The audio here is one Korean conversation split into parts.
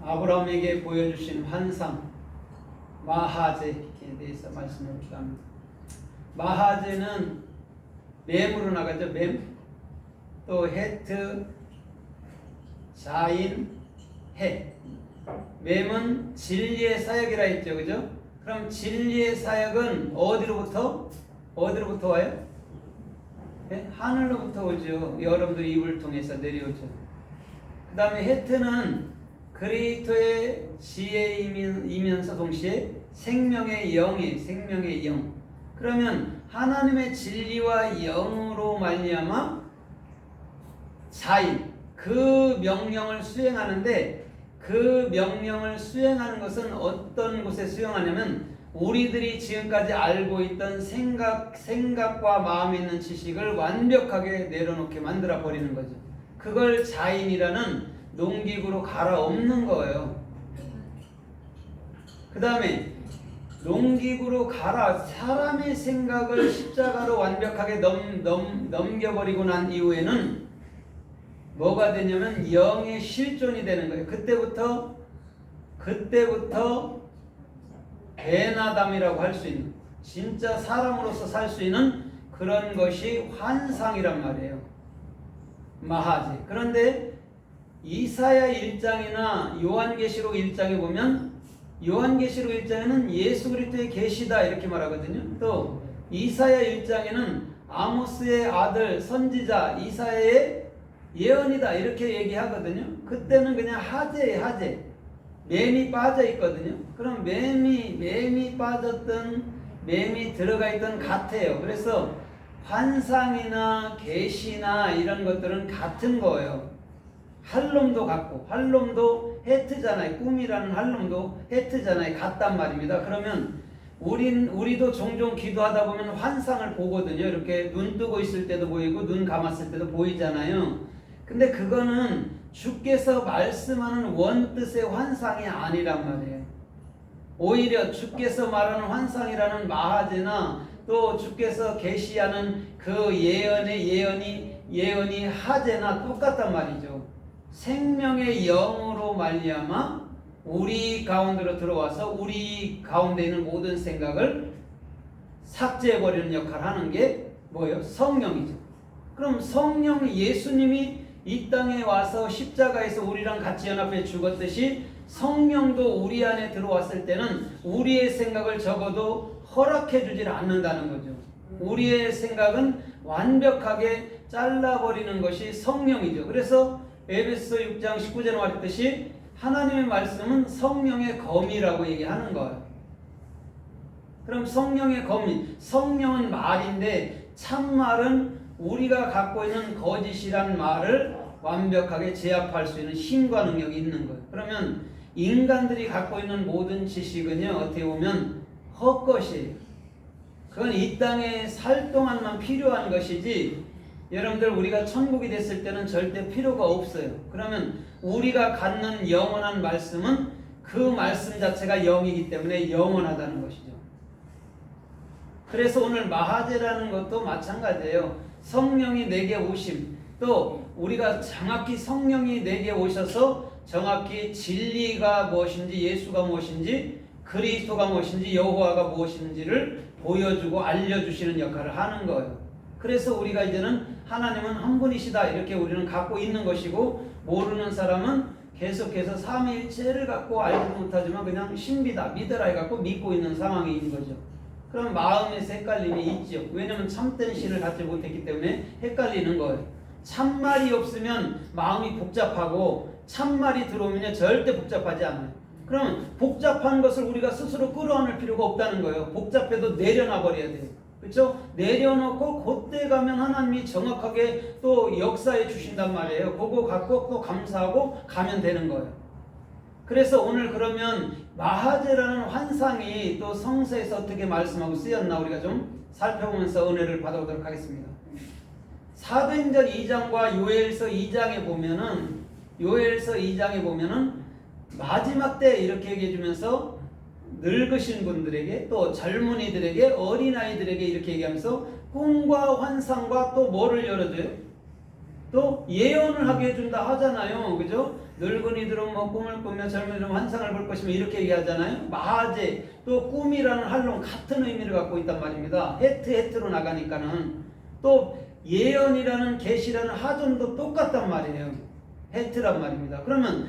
아브라함에게 보여주신 환상 마하제에 대해서 말씀해 볼까 합니다. 마하제는 뱀으로 나가죠. 뱀. 또 헤트, 자인, 해. 뱀은 진리의 사역이라 했죠. 그죠? 그럼 진리의 사역은 어디로부터 와요? 네? 하늘로부터 오죠. 여러분들의 입을 통해서 내려오죠. 그 다음에 헤트는 그리스도의 지혜이면서 동시에 생명의 영. 그러면 하나님의 진리와 영으로 말미암아 자인, 그 명령을 수행하는데, 그 명령을 수행하는 것은 어떤 곳에 수행하냐면 우리들이 지금까지 알고 있던 생각과 마음에 있는 지식을 완벽하게 내려놓게 만들어 버리는 거죠. 그걸 자인이라는 농기구로 갈아엎는 거예요. 그 다음에 농기구로 사람의 생각을 십자가로 완벽하게 넘겨버리고 난 이후에는 뭐가 되냐면 영의 실존이 되는 거예요. 그때부터 베나담이라고 할 수 있는, 진짜 사람으로서 살 수 있는 그런 것이 환상이란 말이에요. 마하제. 그런데 이사야 1장이나 요한계시록 1장에 보면, 요한계시록 1장에는 예수 그리스도의 계시다 이렇게 말하거든요. 또 이사야 1장에는 아모스의 아들 선지자 이사야의 예언이다 이렇게 얘기하거든요. 그때는 그냥 하제예요. 하제. 뱀이 빠져 있거든요. 그럼 뱀이 빠졌던, 뱀이 들어가 있던 같아요. 그래서 환상이나 계시나 이런 것들은 같은 거예요. 할롬도 같고, 할롬도 헤트잖아요. 꿈이라는 할롬도 헤트잖아요. 같단 말입니다. 그러면 우리도 종종 기도하다 보면 환상을 보거든요. 이렇게 눈 뜨고 있을 때도 보이고 눈 감았을 때도 보이잖아요. 근데 그거는 주께서 말씀하는 원뜻의 환상이 아니란 말이에요. 오히려 주께서 말하는 환상이라는 마하제나 또 주께서 계시하는 그 예언이 하제나 똑같단 말이죠. 생명의 영으로 말미암아 우리 가운데로 들어와서 우리 가운데 있는 모든 생각을 삭제해버리는 역할을 하는 게 뭐예요? 성령이죠. 그럼 예수님이 이 땅에 와서 십자가에서 우리랑 같이 연합해 죽었듯이 성령도 우리 안에 들어왔을 때는 우리의 생각을 적어도 허락해 주질 않는다는 거죠. 우리의 생각은 완벽하게 잘라버리는 것이 성령이죠. 그래서 에베소 6장 19절에 말했듯이 하나님의 말씀은 성령의 검이라고 얘기하는 거예요. 그럼 성령의 검이, 성령은 말인데 참말은 우리가 갖고 있는 거짓이란 말을 완벽하게 제압할 수 있는 힘과 능력이 있는 거예요. 그러면 인간들이 갖고 있는 모든 지식은요, 어떻게 보면 헛것이에요. 그건 이 땅에 살 동안만 필요한 것이지, 여러분들 우리가 천국이 됐을 때는 절대 필요가 없어요. 그러면 우리가 갖는 영원한 말씀은 그 말씀 자체가 영이기 때문에 영원하다는 것이죠. 그래서 오늘 마하제라는 것도 마찬가지예요. 성령이 내게 오심, 또 우리가 정확히 성령이 내게 오셔서 정확히 진리가 무엇인지, 예수가 무엇인지, 그리스도가 무엇인지, 여호와가 무엇인지를 보여주고 알려주시는 역할을 하는 거예요. 그래서 우리가 이제는 하나님은 한 분이시다 이렇게 우리는 갖고 있는 것이고, 모르는 사람은 계속해서 삼위일체를 갖고 알지 못하지만 그냥 신비다, 믿으라 해갖고 믿고 있는 상황인 거죠. 그럼 마음에서 헷갈림이 있죠. 왜냐하면 참된 신을 갖지 못했기 때문에 헷갈리는 거예요. 참말이 없으면 마음이 복잡하고, 참말이 들어오면 절대 복잡하지 않아요. 그러면 복잡한 것을 우리가 스스로 끌어안을 필요가 없다는 거예요. 복잡해도 내려놔 버려야 돼요. 그렇죠? 내려놓고 그때 가면 하나님이 정확하게 또 역사해 주신단 말이에요. 그거 갖고 또 감사하고 가면 되는 거예요. 그래서 오늘 그러면 마하제라는 환상이 또 성서에서 어떻게 말씀하고 쓰였나 우리가 좀 살펴보면서 은혜를 받아보도록 하겠습니다. 사도행전 2장과 요엘서 2장에 보면은 마지막 때 이렇게 얘기해 주면서 늙으신 분들에게, 또 젊은이들에게, 어린아이들에게 이렇게 얘기하면서 꿈과 환상과 또 뭐를 열어줘요? 또 예언을 하게 해준다 하잖아요. 그죠? 늙은이들은 뭐 꿈을 꾸며 젊은이들은 환상을 볼 것이며 이렇게 얘기하잖아요. 마하제 또 꿈이라는 할론 같은 의미를 갖고 있단 말입니다. 헤트로 나가니까는 또 예언이라는 계시라는 하전도 똑같단 말이에요. 헤트란 말입니다. 그러면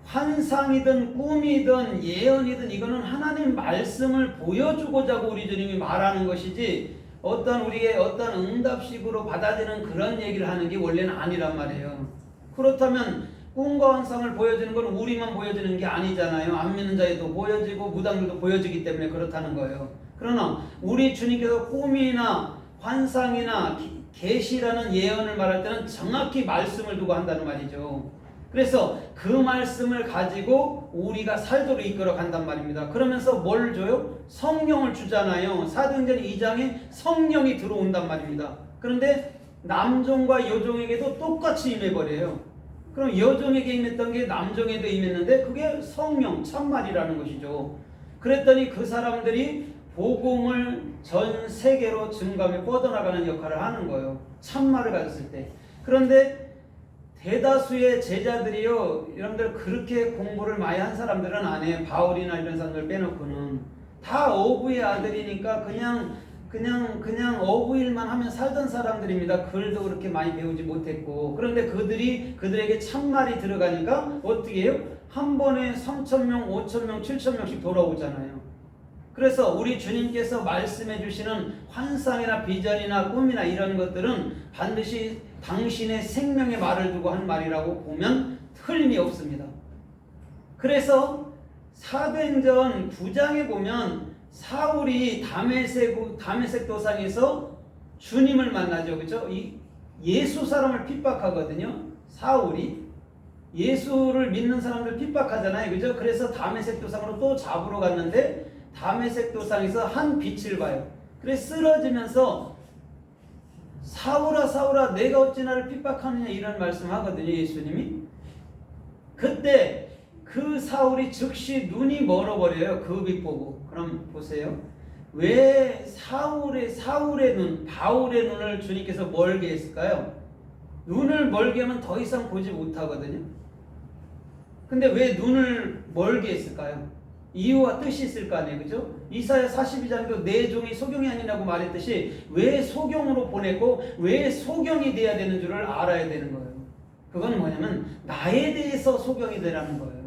환상이든 꿈이든 예언이든 이거는 하나님 말씀을 보여주고자 우리 주님이 말하는 것이지 어떤 우리의 어떤 응답식으로 받아들이는 그런 얘기를 하는 게 원래는 아니란 말이에요. 그렇다면 꿈과 환상을 보여주는 건 우리만 보여주는 게 아니잖아요. 안 믿는 자에도 보여지고 무당들도 보여지기 때문에 그렇다는 거예요. 그러나 우리 주님께서 꿈이나 환상이나 계시라는 예언을 말할 때는 정확히 말씀을 두고 한다는 말이죠. 그래서 그 말씀을 가지고 우리가 살도록 이끌어 간단 말입니다. 그러면서 뭘 줘요? 성령을 주잖아요. 사도행전 2장에 성령이 들어온단 말입니다. 그런데 남종과 여종에게도 똑같이 임해버려요. 그럼 여종에게 임했던 게 남종에도 임했는데 그게 성령, 참말이라는 것이죠. 그랬더니 그 사람들이 복음을 전 세계로 증거하며 뻗어나가는 역할을 하는 거예요. 참말을 가졌을 때. 그런데 대다수의 제자들이요, 여러분들 그렇게 공부를 많이 한 사람들은 안 해요. 바울이나 이런 사람들 빼놓고는. 다 어부의 아들이니까 그냥 어부일만 하면 살던 사람들입니다. 글도 그렇게 많이 배우지 못했고. 그런데 그들에게 참말이 들어가니까 어떻게 해요? 한 번에 3,000명, 5,000명, 7,000명씩 돌아오잖아요. 그래서 우리 주님께서 말씀해 주시는 환상이나 비전이나 꿈이나 이런 것들은 반드시 당신의 생명의 말을 두고 한 말이라고 보면 틀림이 없습니다. 그래서 사도행전 9장에 보면 사울이 다메섹 도상에서 주님을 만나죠. 그렇죠? 예수 사람을 핍박하거든요. 사울이 예수를 믿는 사람들 핍박하잖아요. 그죠? 그래서 다메섹 도상으로 또 잡으러 갔는데 다메섹 도상에서 한 빛을 봐요. 그래서 쓰러지면서 사울아 사울아 내가 어찌 나를 핍박하느냐 이런 말씀하거든요. 예수님이. 그때 그 사울이 즉시 눈이 멀어버려요. 그 빛 보고. 그럼 보세요. 왜 사울의 눈, 바울의 눈을 주님께서 멀게 했을까요? 눈을 멀게 하면 더 이상 보지 못하거든요. 근데 왜 눈을 멀게 했을까요? 이유와 뜻이 있을 거 아니에요. 그죠? 이사야 42장에도 내 종이 소경이 아니라고 말했듯이 왜 소경으로 보내고 왜 소경이 돼야 되는 줄을 알아야 되는 거예요. 그건 뭐냐면 나에 대해서 소경이 되라는 거예요.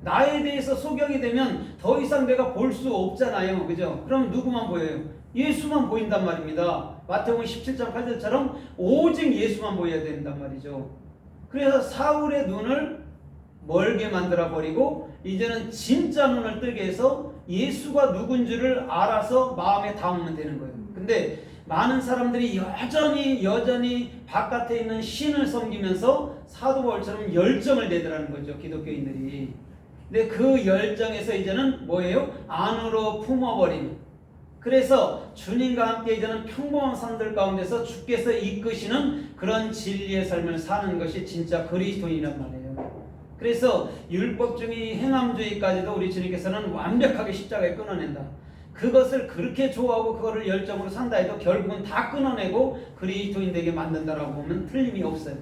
나에 대해서 소경이 되면 더 이상 내가 볼 수 없잖아요. 그죠? 그럼 누구만 보여요? 예수만 보인단 말입니다. 마태복음 17장 8절처럼 오직 예수만 보여야 된단 말이죠. 그래서 사울의 눈을 멀게 만들어 버리고 이제는 진짜 눈을 뜨게 해서 예수가 누군지를 알아서 마음에 담으면 되는 거예요. 근데 많은 사람들이 여전히 바깥에 있는 신을 섬기면서 사도 바울처럼 열정을 내더라는 거죠. 기독교인들이. 근데 그 열정에서 이제는 뭐예요? 안으로 품어버리는. 그래서 주님과 함께 이제는 평범한 사람들 가운데서 주께서 이끄시는 그런 진리의 삶을 사는 것이 진짜 그리스도인이란 말이에요. 그래서 율법주의, 행함주의까지도 우리 주님께서는 완벽하게 십자가에 끊어낸다. 그것을 그렇게 좋아하고 그거를 열정으로 산다 해도 결국은 다 끊어내고 그리스도인 되게 만든다라고 보면 틀림이 없어요.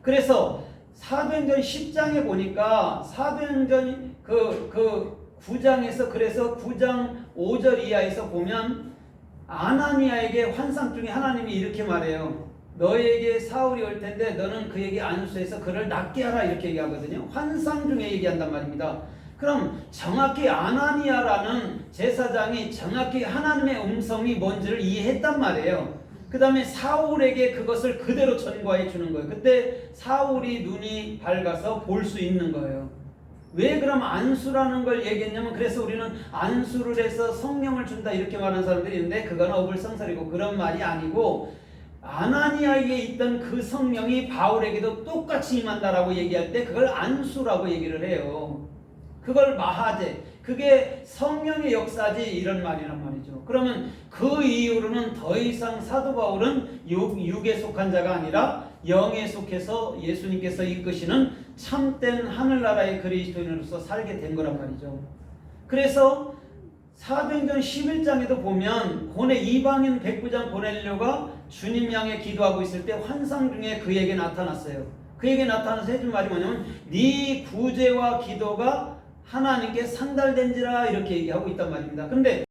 그래서 사도행전 10장에 보니까 사도행전 그 9장에서 그래서 9장 5절 이하에서 보면 아나니아에게 환상 중에 하나님이 이렇게 말해요. 너에게 사울이 올 텐데 너는 그에게 안수해서 그를 낫게 하라 이렇게 얘기하거든요. 환상 중에 얘기한단 말입니다. 그럼 정확히 아나니아라는 제사장이 정확히 하나님의 음성이 뭔지를 이해했단 말이에요. 그 다음에 사울에게 그것을 그대로 전가해 주는 거예요. 그때 사울이 눈이 밝아서 볼 수 있는 거예요. 왜 그럼 안수라는 걸 얘기했냐면 그래서 우리는 안수를 해서 성령을 준다 이렇게 말하는 사람들이 있는데 그건 어불성설이고 그런 말이 아니고 아나니아에게 있던 그 성령이 바울에게도 똑같이 임한다라고 얘기할 때 그걸 안수라고 얘기를 해요. 그걸 마하제, 그게 성령의 역사지 이런 말이란 말이죠. 그러면 그 이후로는 더 이상 사도 바울은 육에 속한 자가 아니라 영에 속해서 예수님께서 이끄시는 참된 하늘나라의 그리스도인으로서 살게 된 거란 말이죠. 그래서 사도행전 11장에도 보면 이방인 백부장 고넬료가 주님 향해 기도하고 있을 때 환상 중에 그에게 나타났어요. 그에게 나타나서 해준 말이 뭐냐면 네 구제와 기도가 하나님께 상달된지라 이렇게 얘기하고 있단 말입니다. 근데